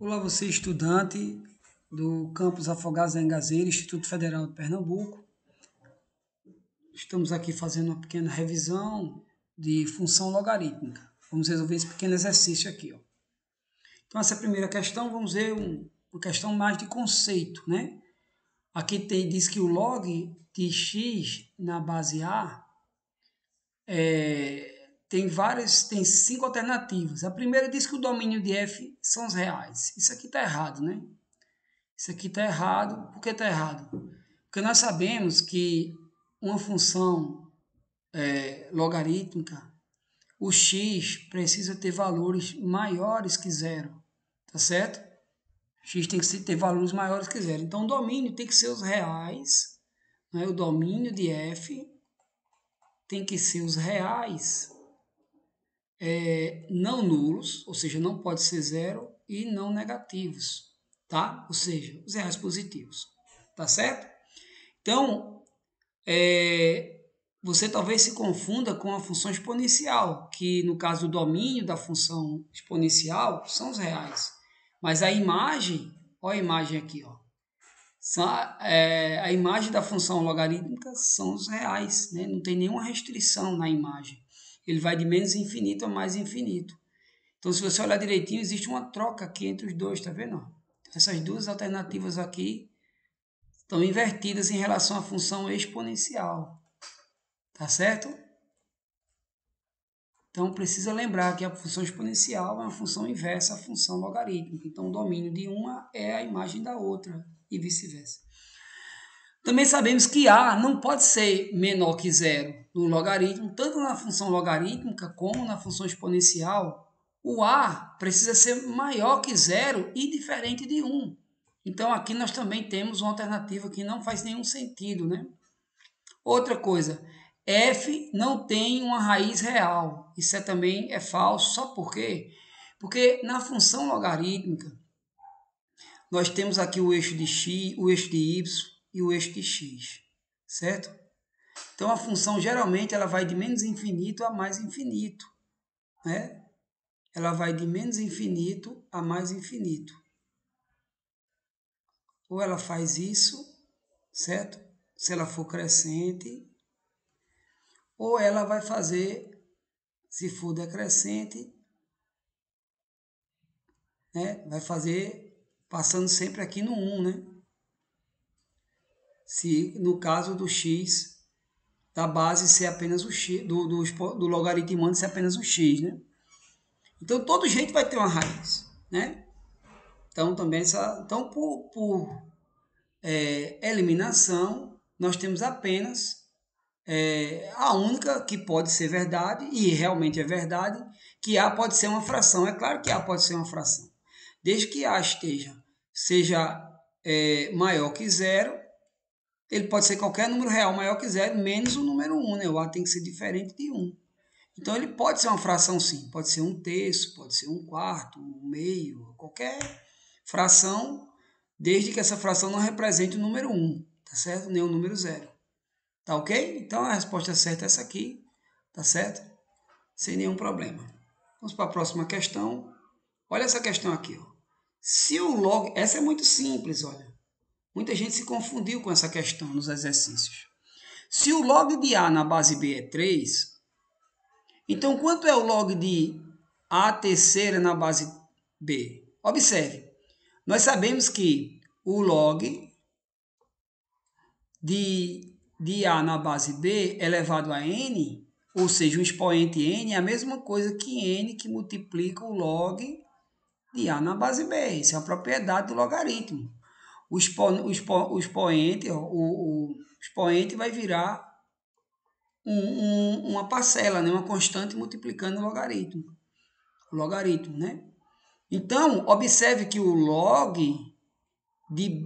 Olá, você estudante do campus Afogados da Engazeira, Instituto Federal de Pernambuco. Estamos aqui fazendo uma pequena revisão de função logarítmica. Vamos resolver esse pequeno exercício aqui. Então, essa primeira questão, vamos ver uma questão mais de conceito, né? Aqui diz que o log de x na base A tem 5 alternativas. A primeira diz que o domínio de f são os reais. Isso aqui está errado, né? Isso aqui está errado. Por que está errado? Porque nós sabemos que uma função logarítmica, o x precisa ter valores maiores que zero, tá certo? X tem que ter valores maiores que zero. Então, o domínio tem que ser os reais, né? O domínio de f tem que ser os reais não nulos, ou seja, não pode ser zero, e não negativos, tá? Ou seja, os reais positivos, tá certo? Então, você talvez se confunda com a função exponencial, que no caso do domínio da função exponencial são os reais. Mas a imagem, olha a imagem aqui, ó, a imagem da função logarítmica são os reais, né? Não tem nenhuma restrição na imagem. Ele vai de menos infinito a mais infinito. Então, se você olhar direitinho, existe uma troca aqui entre os dois, tá vendo? Essas duas alternativas aqui estão invertidas em relação à função exponencial. Tá certo? Então, precisa lembrar que a função exponencial é uma função inversa à função logarítmica. Então, o domínio de uma é a imagem da outra e vice-versa. Também sabemos que A não pode ser menor que zero no logaritmo, tanto na função logarítmica como na função exponencial. O A precisa ser maior que zero e diferente de 1. Então, aqui nós também temos uma alternativa que não faz nenhum sentido, né? Outra coisa, f não tem uma raiz real. Isso também é falso. Só por quê? Porque na função logarítmica, nós temos aqui o eixo de x, o eixo de y e o eixo de x, certo? Então, a função, geralmente, ela vai de menos infinito a mais infinito, né? Ela vai de menos infinito a mais infinito. Ou ela faz isso, certo? Se ela for crescente, ou ela vai fazer, se for decrescente, né? Vai fazer passando sempre aqui no 1, né? Se no caso do x da base ser apenas o x, do logaritmando ser apenas o x, né? Então, todo jeito vai ter uma raiz, né? Então, também por eliminação, nós temos apenas a única que pode ser verdade, e realmente é verdade, que A pode ser uma fração. É claro que A pode ser uma fração. Desde que A seja maior que zero, ele pode ser qualquer número real maior que zero, menos o número 1, né? O A tem que ser diferente de 1. Então, ele pode ser uma fração, sim. Pode ser um terço, pode ser um quarto, um meio, qualquer fração, desde que essa fração não represente o número 1, tá certo? Nem o número 0. Tá ok? Então, a resposta certa é essa aqui, tá certo? Sem nenhum problema. Vamos para a próxima questão. Olha essa questão aqui, ó. Se o log... Essa é muito simples, olha. Muita gente se confundiu com essa questão nos exercícios. Se o log de A na base B é 3, então quanto é o log de A terceira na base B? Observe, nós sabemos que o log de A na base B elevado a N, ou seja, o expoente N, é a mesma coisa que N que multiplica o log de A na base B. Isso é uma propriedade do logaritmo. O expoente vai virar uma parcela, né? Uma constante multiplicando o logaritmo, né? Então, observe que o log de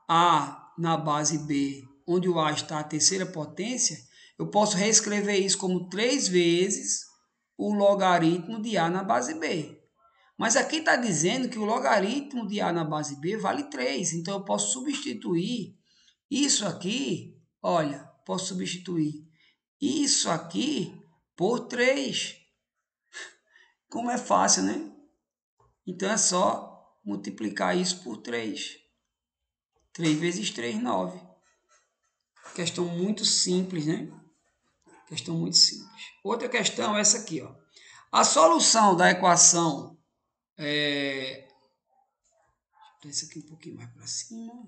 A na base B, onde o A está a terceira potência, eu posso reescrever isso como 3 vezes o logaritmo de A na base B. Mas aqui está dizendo que o logaritmo de A na base B vale 3. Então, eu posso substituir isso aqui, olha, posso substituir isso aqui por 3. Como é fácil, né? Então, é só multiplicar isso por 3. 3 vezes 3, 9. Questão muito simples, né? Questão muito simples. Outra questão é essa aqui, ó. A solução da equação deixa eu isso aqui um pouquinho mais para cima.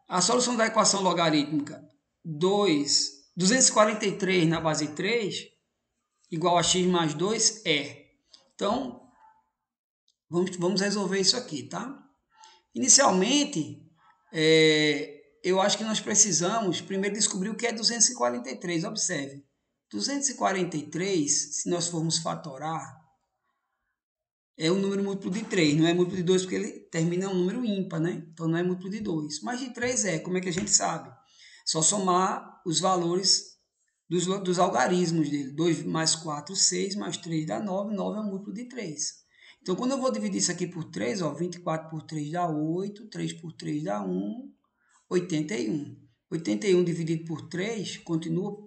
A solução da equação logarítmica 243 na base 3 igual a x mais 2 é. Então, vamos resolver isso aqui, tá? Inicialmente, eu acho que nós precisamos primeiro descobrir o que é 243. Observe, 243, se nós formos fatorar, é um número múltiplo de 3, não é múltiplo de 2 porque ele termina um número ímpar, né? Então não é múltiplo de 2. Mas de 3 como é que a gente sabe? Só somar os valores dos algarismos dele. 2 mais 4, 6, mais 3 dá 9, 9 é um múltiplo de 3. Então quando eu vou dividir isso aqui por 3, ó, 24 por 3 dá 8, 3 por 3 dá 1, 81. 81 dividido por 3, continua,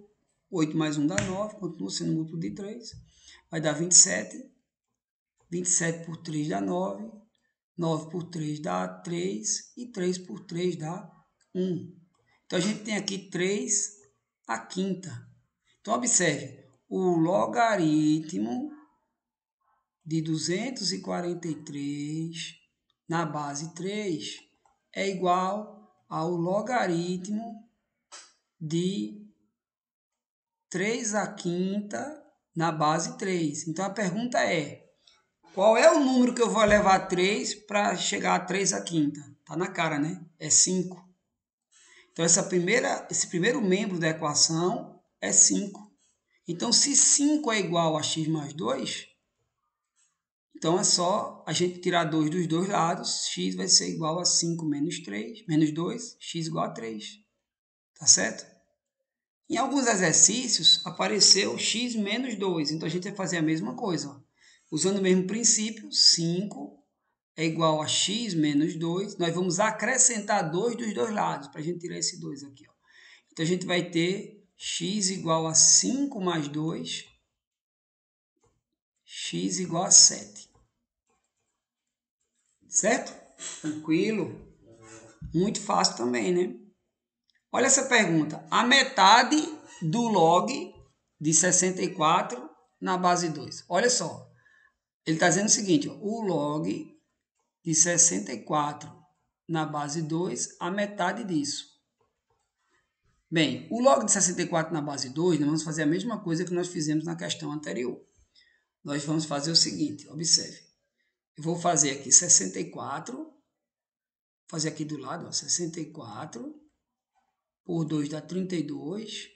8 mais 1 dá 9, continua sendo múltiplo de 3, vai dar 27. 27 por 3 dá 9, 9 por 3 dá 3 e 3 por 3 dá 1. Então, a gente tem aqui 3 à quinta. Então, observe, o logaritmo de 243 na base 3 é igual ao logaritmo de 3 à quinta na base 3. Então, a pergunta é, qual é o número que eu vou levar 3 para chegar a 3 à quinta? Tá na cara, né? É 5. Então, esse primeiro membro da equação é 5. Então, se 5 é igual a x mais 2, então é só a gente tirar 2 dos dois lados. X vai ser igual a 5 menos 3, menos 2, x igual a 3. Tá certo? Em alguns exercícios, apareceu x menos 2. Então, a gente vai fazer a mesma coisa, ó. Usando o mesmo princípio, 5 é igual a x menos 2. Nós vamos acrescentar 2 dos dois lados, para a gente tirar esse 2 aqui, ó. Então, a gente vai ter x igual a 5 mais 2, x igual a 7. Certo? Tranquilo? Muito fácil também, né? Olha essa pergunta. A metade do log de 64 na base 2. Olha só. Ele está dizendo o seguinte, ó, o log de 64 na base 2, a metade disso. Bem, o log de 64 na base 2, nós vamos fazer a mesma coisa que nós fizemos na questão anterior. Nós vamos fazer o seguinte, observe. Eu vou fazer aqui 64, fazer aqui do lado, ó, 64, por 2 dá 32,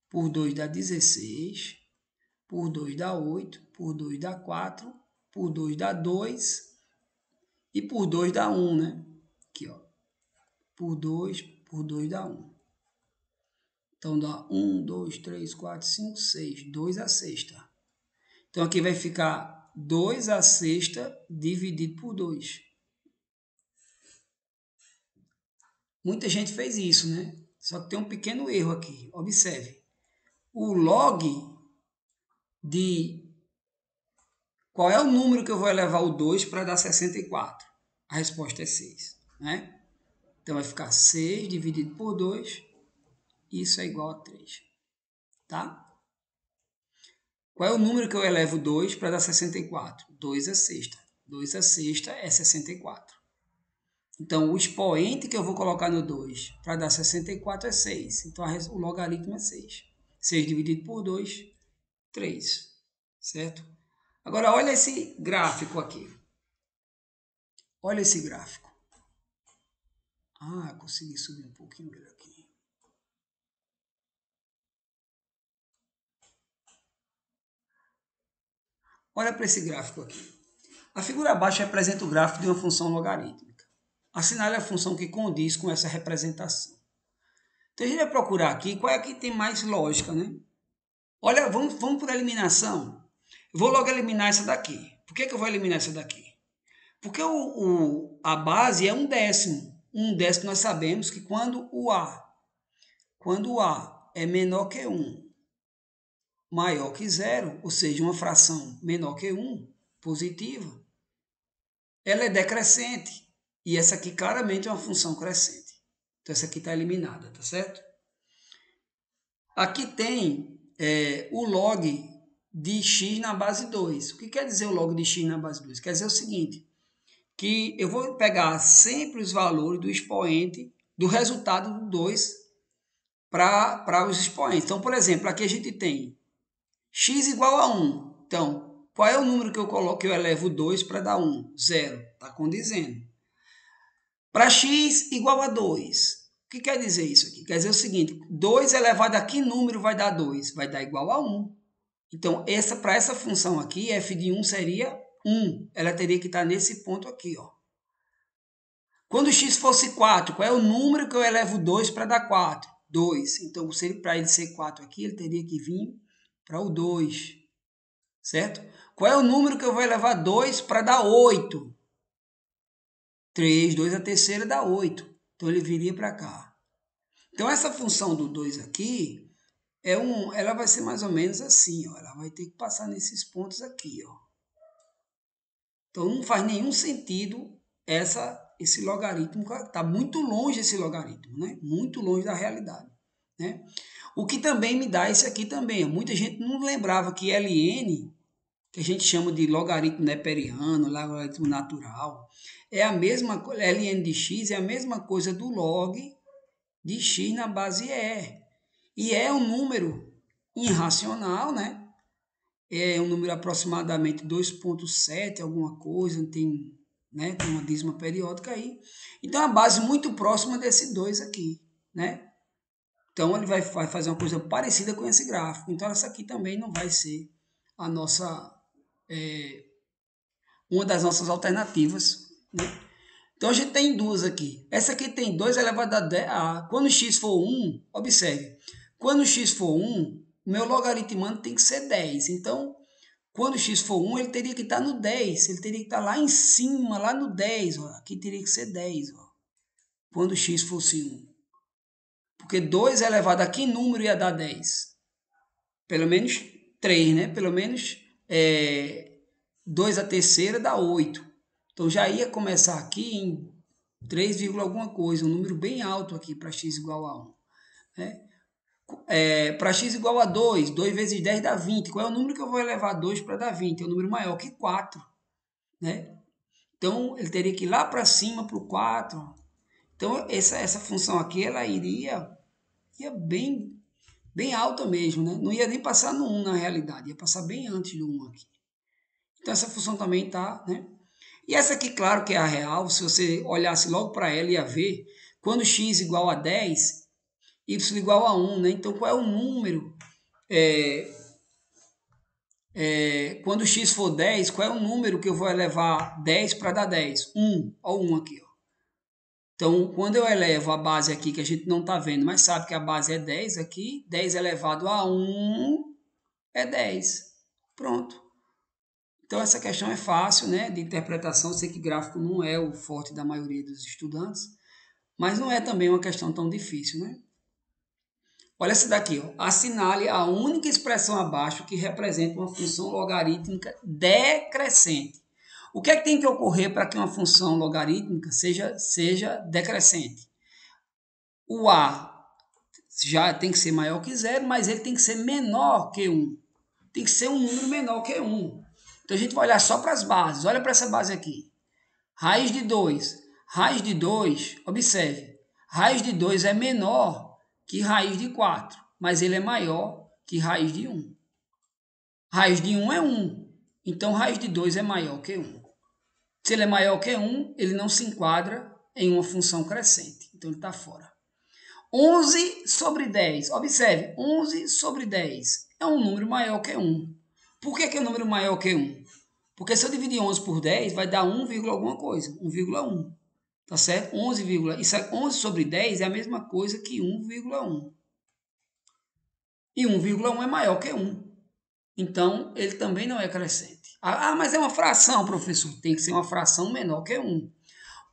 por 2 dá 16, por 2 dá 8, por 2 dá 4, por 2 dá 2 e por 2 dá 1, né? Aqui, ó. Por 2 dá 1. Então, dá 1, 2, 3, 4, 5, 6. 2 à sexta. Então, aqui vai ficar 2 à sexta dividido por 2. Muita gente fez isso, né? Só que tem um pequeno erro aqui. Observe. O log de... Qual é o número que eu vou elevar o 2 para dar 64? A resposta é 6, né? Então, vai ficar 6 dividido por 2. Isso é igual a 3. Tá? Qual é o número que eu elevo 2 para dar 64? 2 à sexta. 2 à sexta é 64. Então, o expoente que eu vou colocar no 2 para dar 64 é 6. Então, o logaritmo é 6. 6 dividido por 2, 3. Certo? Agora, olha esse gráfico aqui. Olha esse gráfico. Ah, consegui subir um pouquinho ele aqui. Olha para esse gráfico aqui. A figura abaixo representa o gráfico de uma função logarítmica. Assinale a função que condiz com essa representação. Então, a gente vai procurar aqui qual é a que tem mais lógica, né? Olha, vamos por eliminação. Eu vou logo eliminar essa daqui. Por que eu vou eliminar essa daqui? Porque a base é 1/10. 1/10 nós sabemos que quando o A é menor que 1 maior que zero, ou seja, uma fração menor que 1, positiva, ela é decrescente. E essa aqui claramente é uma função crescente. Então essa aqui está eliminada, tá certo? Aqui tem o log de x na base 2. O que quer dizer o log de x na base 2? Quer dizer o seguinte, que eu vou pegar sempre os valores do expoente, do resultado do 2 para os expoentes. Então, por exemplo, aqui a gente tem x igual a 1. Então, qual é o número que eu coloco, que eu elevo 2 para dar 1? 0. Está condizendo. Para x igual a 2. O que quer dizer isso aqui? Quer dizer o seguinte, 2 elevado a que número vai dar 2? Vai dar igual a 1. Então, para essa função aqui, f de 1 seria 1. Ela teria que estar nesse ponto aqui, ó. Quando x fosse 4, qual é o número que eu elevo 2 para dar 4? 2. Então, para ele ser 4 aqui, ele teria que vir para o 2. Certo? Qual é o número que eu vou elevar 2 para dar 8? 3, 2 a terceira dá 8. Então, ele viria para cá. Então, essa função do 2 aqui, ela vai ser mais ou menos assim, ó. Ela vai ter que passar nesses pontos aqui, ó. Então, não faz nenhum sentido esse logaritmo. Está muito longe esse logaritmo, né? Muito longe da realidade, né? O que também me dá esse aqui também. Muita gente não lembrava que ln, que a gente chama de logaritmo neperiano, logaritmo natural, é a mesma coisa, ln de x é a mesma coisa do log de x na base e. E é um número irracional, né? É um número aproximadamente 2,7, alguma coisa, tem, né, tem uma dízima periódica aí. Então, a base muito próxima desse 2 aqui, né? Então, ele vai fazer uma coisa parecida com esse gráfico. Então, essa aqui também não vai ser a nossa, uma das nossas alternativas, né? Então, a gente tem duas aqui. Essa aqui tem 2 elevado a 10. Quando x for 1, observe, quando x for 1, meu logaritmando tem que ser 10. Então, quando x for 1, ele teria que estar no 10. Ele teria que estar lá em cima, lá no 10. Ó. Aqui teria que ser 10. Ó. Quando x fosse 1. Porque 2 elevado a que número ia dar 10? Pelo menos 3, né? Pelo menos 2 a terceira dá 8. Então, já ia começar aqui em 3, alguma coisa. Um número bem alto aqui para x igual a 1. Né? Para x igual a 2, 2 vezes 10 dá 20. Qual é o número que eu vou elevar 2 para dar 20? É um número maior que 4. Né? Então, ele teria que ir lá para cima, para o 4. Então, essa função aqui, ela ia bem alta mesmo. Né? Não ia nem passar no 1 na realidade, ia passar bem antes do 1 aqui. Então, essa função também está... Né? E essa aqui, claro que é a real, se você olhasse logo para ela, ia ver, quando x igual a 10, y igual a 1, né? Então, qual é o número? Quando x for 10, qual é o número que eu vou elevar 10 para dar 10? 1, olha o 1 aqui. Ó. Então, quando eu elevo a base aqui, que a gente não está vendo, mas sabe que a base é 10 aqui, 10 elevado a 1 é 10. Pronto. Então, essa questão é fácil, né, de interpretação. Eu sei que gráfico não é o forte da maioria dos estudantes, mas não é também uma questão tão difícil, né? Olha essa daqui, ó. Assinale a única expressão abaixo que representa uma função logarítmica decrescente. O que é que tem que ocorrer para que uma função logarítmica seja decrescente? O a já tem que ser maior que zero, mas ele tem que ser menor que 1. Tem que ser um número menor que 1. Então a gente vai olhar só para as bases. Olha para essa base aqui. Raiz de 2. Raiz de 2, observe. Raiz de 2 é menor que raiz de 4, mas ele é maior que raiz de 1. Raiz de 1 é 1, então raiz de 2 é maior que 1. Se ele é maior que 1, ele não se enquadra em uma função crescente, então ele está fora. 11 sobre 10, observe, 11 sobre 10 é um número maior que 1. Por que é um número maior que 1? Porque se eu dividir 11 por 10, vai dar 1, alguma coisa, 1,1. Tá certo? 11 sobre 10 é a mesma coisa que 1,1. E 1,1 é maior que 1. Então, ele também não é crescente. Mas é uma fração, professor. Tem que ser uma fração menor que 1.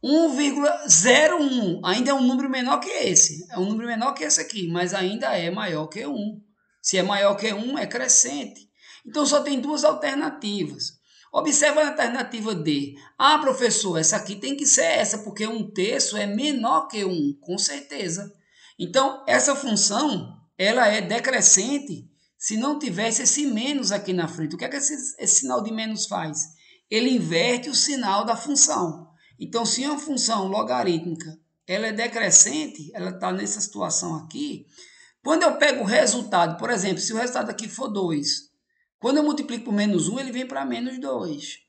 1,01 ainda é um número menor que esse. É um número menor que esse aqui, mas ainda é maior que 1. Se é maior que 1, é crescente. Então, só tem duas alternativas. Observa a alternativa D. Ah, professor, essa aqui tem que ser essa, porque 1/3 é menor que 1, com certeza. Então, essa função, ela é decrescente se não tivesse esse menos aqui na frente. O que é que esse sinal de menos faz? Ele inverte o sinal da função. Então, se uma função logarítmica ela é decrescente, ela está nessa situação aqui, quando eu pego o resultado, por exemplo, se o resultado aqui for 2, quando eu multiplico por menos 1, ele vem para menos 2.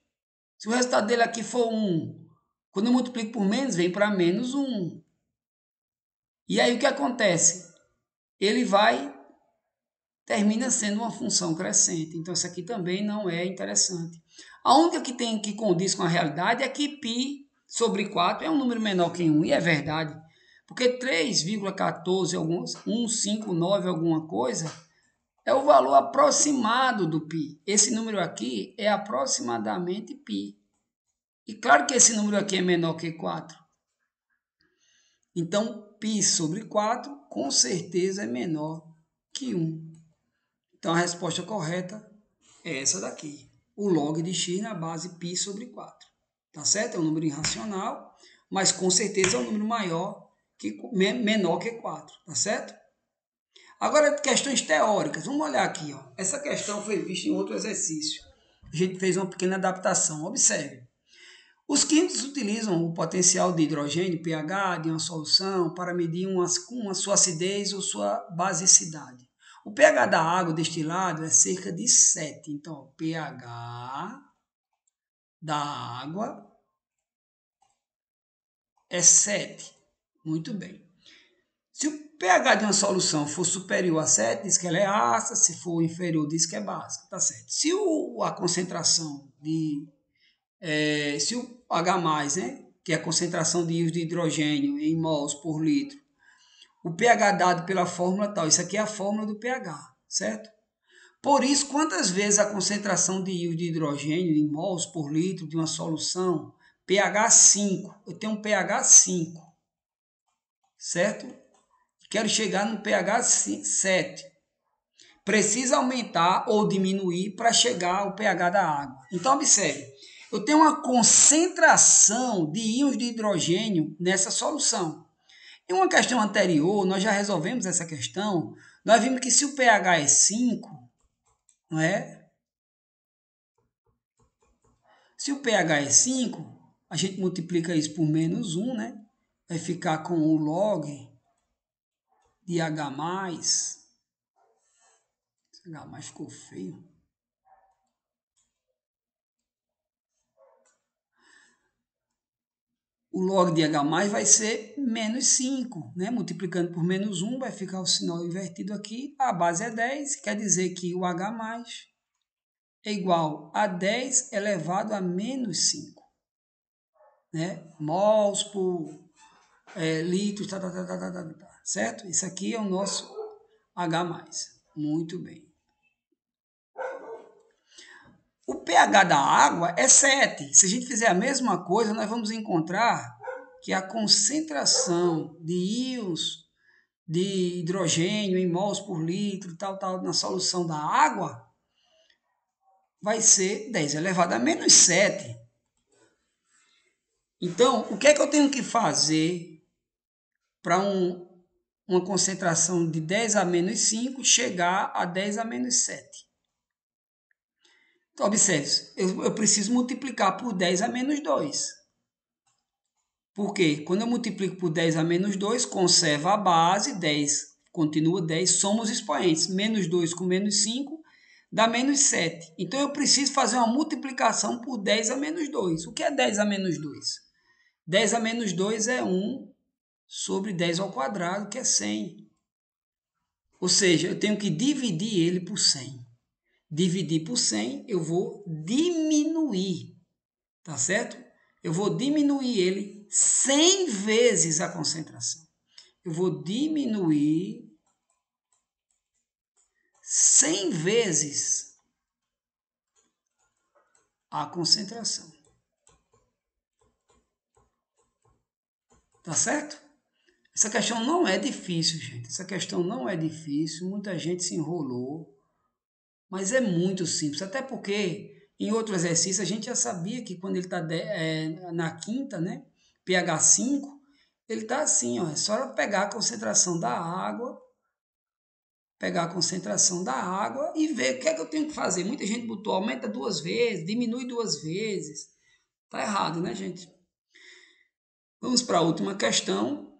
Se o resultado dele aqui for 1, quando eu multiplico por menos, vem para menos 1. E aí o que acontece? Ele termina sendo uma função crescente. Então, isso aqui também não é interessante. A única que tem que condiz com a realidade é que π sobre 4 é um número menor que 1, e é verdade. Porque 3,14, 159 alguma coisa, é o valor aproximado do π. Esse número aqui é aproximadamente π. E claro que esse número aqui é menor que 4. Então, π sobre 4 com certeza é menor que 1. Então, a resposta correta é essa daqui. O log de x na base π sobre 4. Tá certo? É um número irracional, mas com certeza é um número menor que 4. Tá certo? Agora, questões teóricas. Vamos olhar aqui. Ó. Essa questão foi vista em outro exercício. A gente fez uma pequena adaptação. Observe. Os químicos utilizam o potencial de hidrogênio, pH, de uma solução para medir sua acidez ou sua basicidade. O pH da água destilada é cerca de 7. Então, o pH da água é 7. Muito bem. Se o pH de uma solução for superior a 7, diz que ela é ácida. Se for inferior, diz que é básica. Tá certo. Se a concentração se o H+, né, que é a concentração de íons de hidrogênio em mols por litro, o pH dado pela fórmula tal, isso aqui é a fórmula do pH, certo? Por isso, quantas vezes a concentração de íons de hidrogênio em mols por litro de uma solução, pH 5, eu tenho um pH 5, certo? Quero chegar no pH 7. Precisa aumentar ou diminuir para chegar ao pH da água. Então, observe, eu tenho uma concentração de íons de hidrogênio nessa solução. Em uma questão anterior, nós já resolvemos essa questão, nós vimos que se o pH é 5, não é? Se o pH é 5, a gente multiplica isso por menos 1, né? Vai ficar com o log de H+. H+ ficou feio. O log de H+ vai ser menos 5, né? Multiplicando por menos 1, vai ficar o sinal invertido aqui. A base é 10, quer dizer que o H+ é igual a 10 elevado a menos 5. Né? Mols por litros, certo? Isso aqui é o nosso H+. Muito bem. O pH da água é 7. Se a gente fizer a mesma coisa, nós vamos encontrar que a concentração de íons de hidrogênio em mols por litro, na solução da água, vai ser 10 elevado a menos 7. Então, o que é que eu tenho que fazer para uma concentração de 10 a menos 5 chegar a 10 a menos 7? Então, observe, eu preciso multiplicar por 10 a menos 2. Por quê? Quando eu multiplico por 10 a menos 2, conserva a base, 10 continua 10, somos expoentes. Menos 2 com menos 5 dá menos 7. Então, eu preciso fazer uma multiplicação por 10 a menos 2. O que é 10 a menos 2? 10 a menos 2 é 1 sobre 10 ao quadrado, que é 100. Ou seja, eu tenho que dividir ele por 100. Dividir por 100, eu vou diminuir, tá certo? Eu vou diminuir ele 100 vezes a concentração. Eu vou diminuir 100 vezes a concentração. Tá certo? Essa questão não é difícil, gente. Essa questão não é difícil. Muita gente se enrolou. Mas é muito simples. Até porque em outro exercício a gente já sabia que quando ele está na quinta, né? pH 5, ele está assim, ó. É só pegar a concentração da água. Pegar a concentração da água e ver o que é que eu tenho que fazer. Muita gente botou, aumenta 2 vezes, diminui 2 vezes. Tá errado, né, gente? Vamos para a última questão.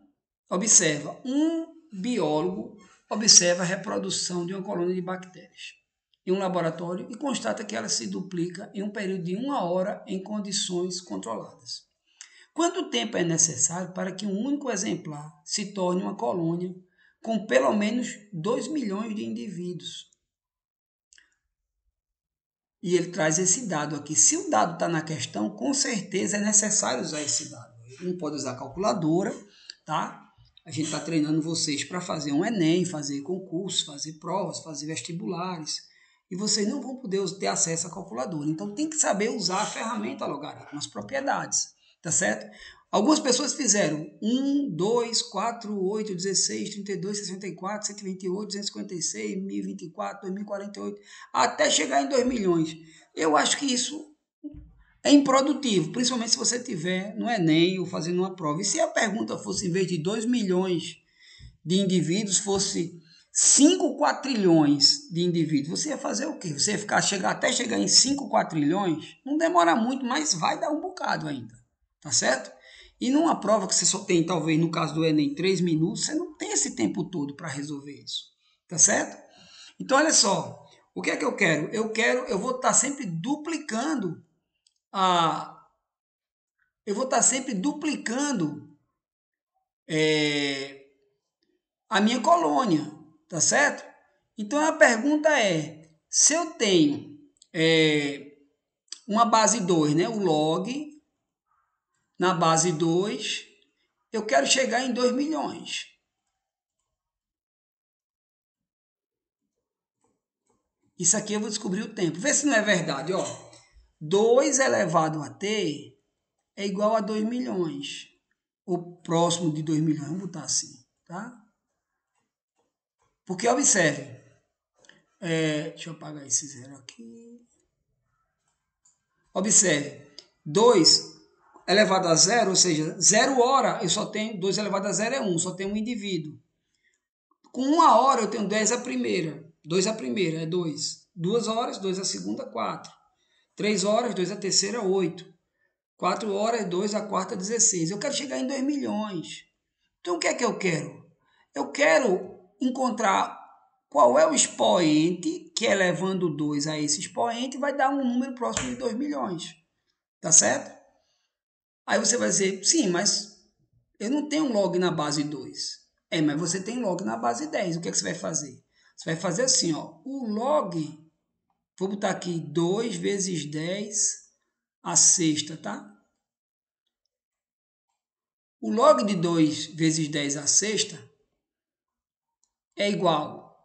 Observa, um biólogo observa a reprodução de uma colônia de bactérias em um laboratório e constata que ela se duplica em um período de 1 hora em condições controladas. Quanto tempo é necessário para que um único exemplar se torne uma colônia com pelo menos 2 milhões de indivíduos? E ele traz esse dado aqui. Se o dado está na questão, com certeza é necessário usar esse dado. Não pode usar calculadora, tá? A gente está treinando vocês para fazer um Enem, fazer concurso, fazer provas, fazer vestibulares. E vocês não vão poder ter acesso à calculadora. Então tem que saber usar a ferramenta logaritmo, as propriedades, tá certo? Algumas pessoas fizeram 1, 2, 4, 8, 16, 32, 64, 128, 256, 1024, 2048, até chegar em 2 milhões. Eu acho que isso é improdutivo, principalmente se você tiver no Enem ou fazendo uma prova. E se a pergunta fosse, em vez de 2 milhões de indivíduos, fosse 5 quatrilhões de indivíduos, você ia fazer o quê? Você ia até chegar em 5 quatrilhões? Não demora muito, mas vai dar um bocado ainda, tá certo? E numa prova que você só tem, talvez, no caso do Enem, 3 minutos, você não tem esse tempo todo para resolver isso, tá certo? Então, olha só, o que é que eu quero? Eu vou estar sempre duplicando a minha colônia, tá certo? Então a pergunta é, se eu tenho uma base 2, né, o log, na base 2, eu quero chegar em 2 milhões. Isso aqui eu vou descobrir o tempo. Vê se não é verdade, ó. 2 elevado a t é igual a 2 milhões. Ou próximo de 2 milhões, vamos botar assim, tá? Porque observe, deixa eu apagar esse zero aqui. Observe, 2 elevado a zero, ou seja, 0 hora, eu só tenho 2 elevado a zero é 1, só tem um indivíduo. Com 1 hora eu tenho 10 a primeira, 2 a primeira é 2. 2 horas, 2 a segunda, 4. 3 horas, 2 a terceira, 8. 4 horas, 2 a quarta, 16. Eu quero chegar em 2 milhões. Então o que é que eu quero? Eu quero encontrar qual é o expoente que, elevando 2 a esse expoente, vai dar um número próximo de 2 milhões. Tá certo? Aí você vai dizer, sim, mas eu não tenho log na base 2. Mas você tem log na base 10. O que é que você vai fazer? Você vai fazer assim, ó, o log, vou botar aqui 2 vezes 10 a sexta, tá? O log de 2 vezes 10 a sexta é igual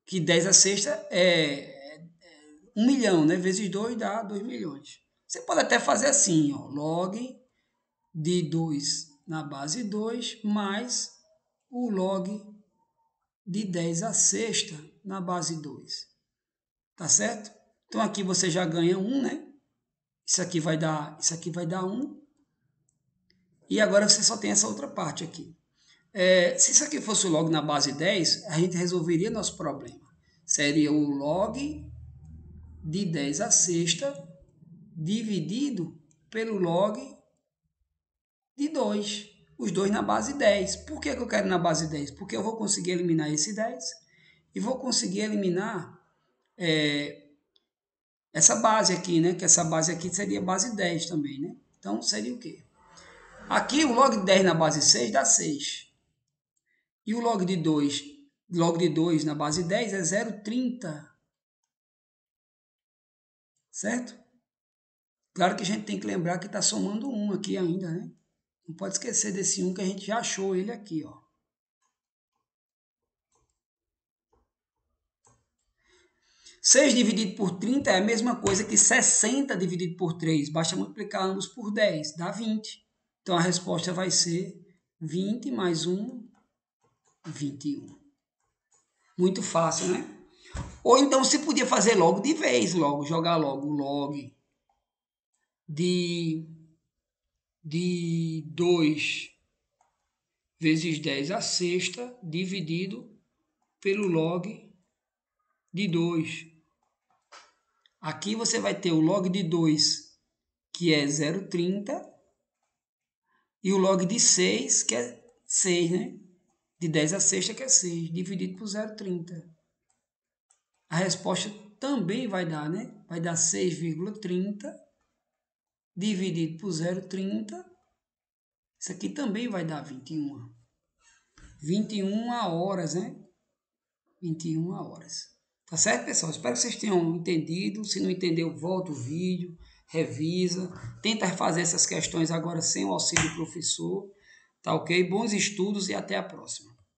que 10 a sexta é 1 milhão, né? Vezes 2 dá 2 milhões. Você pode até fazer assim, ó, log de 2 na base 2 mais o log de 10 a sexta na base 2. Tá certo? Então aqui você já ganha 1, né? Isso aqui vai dar 1. E agora você só tem essa outra parte aqui. Se isso aqui fosse o log na base 10, a gente resolveria nosso problema. Seria o log de 10 a sexta dividido pelo log de 2. Os dois na base 10. Por que eu quero na base 10? Porque eu vou conseguir eliminar esse 10 e vou conseguir eliminar essa base aqui, né? Que essa base aqui seria base 10 também, né? Então seria o quê? Aqui o log de 10 na base 6 dá 6. E o log de 2 na base 10 é 0,30. Certo? Claro que a gente tem que lembrar que está somando 1 aqui ainda, né? Não pode esquecer desse 1 que a gente já achou ele aqui, ó. 6 dividido por 30 é a mesma coisa que 60 dividido por 3. Basta multiplicar ambos por 10, dá 20. Então a resposta vai ser 20 mais 1, 21. Muito fácil, né? Ou então você podia fazer logo de vez, jogar logo o log de 2 vezes 10 à sexta dividido pelo log de 2. Aqui você vai ter o log de 2, que é 0,30, e o log de 6, que é 6, né? De 10 à sexta, que é 6, dividido por 0,30. A resposta também vai dar, né? Vai dar 6,30 dividido por 0,30. Isso aqui também vai dar 21. 21 horas, né? 21 horas. Tá certo, pessoal? Espero que vocês tenham entendido. Se não entendeu, volta o vídeo, revisa. Tenta fazer essas questões agora sem o auxílio do professor. Tá ok? Bons estudos e até a próxima.